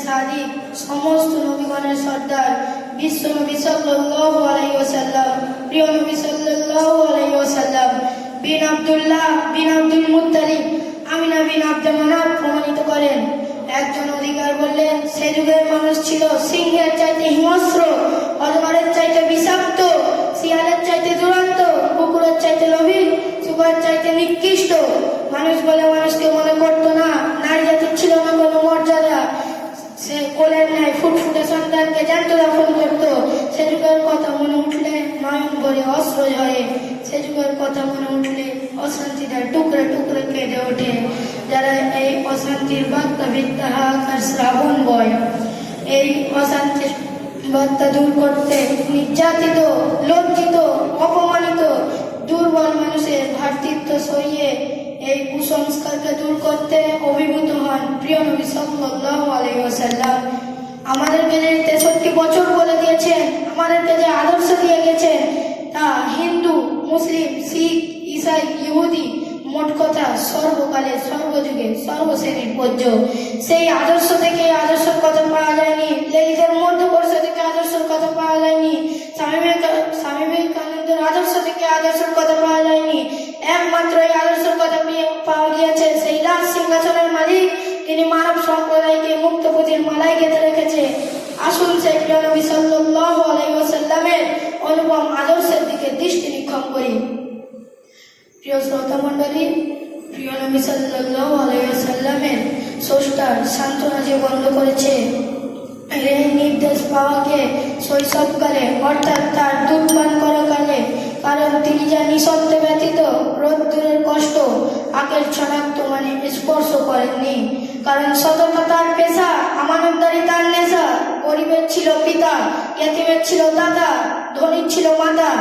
সাদিক, সমস্ত নবীগণের সর্দার বিশ্ব নবী সাল্লাল্লাহু আলাইহি ওয়াসাল্লাম, প্রিয় নবী সাল্লাল্লাহু আলাইহি ওয়াসাল্লাম বিন আব্দুল্লাহ বিন আব্দুল মুত্তালিব আমিনা বিন আব্দে মানাফ প্রমাণিত করেন। একজন অধিকার বললেন, সে যুগের মানুষ ছিল সিংহের চাইতে হিংস্র, অজগরের চাইতে বিষাক্ত, শিয়ালের চাইতে দুরন্ত, কুকুরের চাইতে লোভী, শুকরের চাইতে নিকৃষ্ট। মানুষ বলে মানুষকে মনে করতো না, নারী জাতির ছিল না কোনো মর্যাদা। সে কোলের ন্যায় ফুটফুটে সন্তানকে জ্যান্ত দাফন করত। সে যুগের কথা মনে উঠলে নয়ন ভরে অস্ত্র ঝরে। সে যুগের কথা মনে উঠলে অশান্তিটা টুকরে টুকরে কেঁদে ওঠে। যারা এই অশান্তির বার্তা বিদ্যাহার শ্রাবণ বয়, এই অশান্তির বার্তা দূর করতে নির্যাতিত, লজ্জিত, অপমানিত দুর্বল মানুষের ভ্রাতৃত্ব সরিয়ে এই কুসংস্কারকে দূর করতে অভিভূত হন প্রিয় নবী সাল্লাল্লাহু আলাইহি ওয়াসাল্লাম। আমাদেরকে যে 63 বছর বলে দিয়েছেন, আমাদেরকে যে আদর্শ দিয়ে গেছেন, তা হিন্দু, মুসলিম, শিখ, ইসাই, ইহুদি, মোট কথা সর্বকালে, সর্বযুগে, সর্বশ্রেণীর পূজ্য। সেই আদর্শ থেকে আদর্শের কথা পাওয়া যায়নি, লেলিতের মধ্যবর্ষ থেকে আদর্শের কথা পাওয়া যায়নি, স্বামী বিবেকানন্দের আদর্শ থেকে আদর্শের কথা পাওয়া যায়নি। একমাত্র এই আদর্শের কথা পাওয়া গিয়েছে সেই রাজ সিংহাসনের মালিক, তিনি মানব সম্প্রদায়কে মুক্ত পুঁজির মালায় গেঁথে রেখেছে। আসুন সেই প্রিয় নবী সাল্লাল্লাহু আলাইহি ওয়াসাল্লামের অনুপম আদর্শের দিকে দৃষ্টি নিক্ষেপ করি। প্রিয় শ্রোতা মণ্ডলী, প্রিয় নবী সাল্লাল্লাহু আলাইহি ওয়াসাল্লামের স্রষ্টার সান্ত্বনা যে বন্ধ করেছে, এই নির্দেশ পাওয়াকে শৈশবকালে অর্থাৎ তার দুধ পান করাকালে, কারণ তিনি যা নিঃশব্দে ব্যতীত রোদ্দুরের কষ্ট আকের ছনাক্ত মানে স্পর্শ করেননি। কারণ সততা তার পেশা, আমানতদারি তার নেশা। গরিবের ছিল পিতা, ইয়েতিমের ছিল দাদা, ধনীর ছিল মাতা।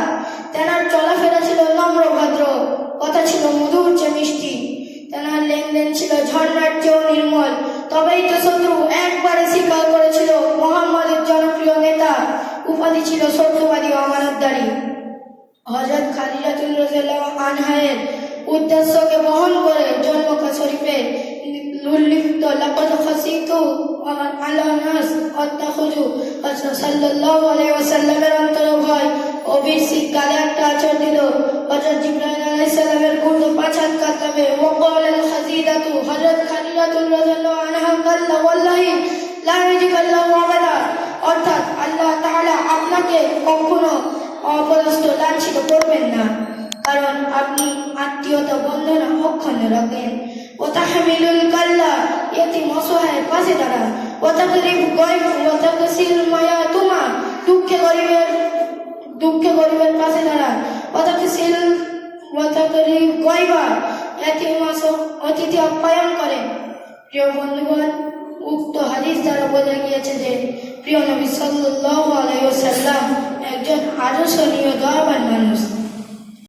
তেনার চলাফেরা ছিল নম্র ভদ্র, কথা ছিল মধুর চেয়ে মিষ্টি। তেনার লেনদেন ছিল ঝর্ণার চেয়েও নির্মল। তবেই তো শত্রু একবারে স্বীকার করেছিল মুহাম্মদের জনপ্রিয় নেতা। উপাধি ছিল সত্যবাদী ও আমানতদারি। হযরত খাদিজা রাদিয়াল্লাহু আনহার উদ্দেশ্যকে বহন করে জন্মকা শরীফে উল্লিখিত লাকাদ খাসিতু আলা নাস আত্তাখুযু সাল্লাল্লাহু আলাইহি ওয়াসাল্লামের অন্তরে ভয় ও বীরসিক গালে একটা আচর দিল। হযরত জিবরাইল আলাইহিস সালামের কুর্দ পাছাত কাতবে ওয়াকাল আল খাজিদাতু হযরত খাদিজা রাদিয়াল্লাহু আনহা কাল্লা ওয়াল্লাহি লা ইয়াজিকাল্লাহু আবাদা, অর্থাৎ আল্লাহ তাআলা আপনাকে কখনো অপদস্থ লাঞ্ছিত করবেন না, কারণ আপনি আত্মীয়তা বন্ধন অক্ষুণ্ণ রাখেন। ও তাহমিলুল কাল্লা, এতিম অসহায়ের পাশে দাঁড়ান। ও তাকরিব গয়ব ও তাকসিল মায়াতুমা, দুঃখে গরিবের পাশে দাঁড়ান। ও তাকরিব গয়বা, এতিম অতিথি আপ্যায়ন করেন। প্রিয় বন্ধুগণ, উক্ত হাদিস দ্বারা বোঝা গিয়েছে যে প্রিয় নবী সাল্লাল্লাহু আলাইহি ওয়াসাল্লাম একজন আদর্শনীয় দয়াবান মানুষ।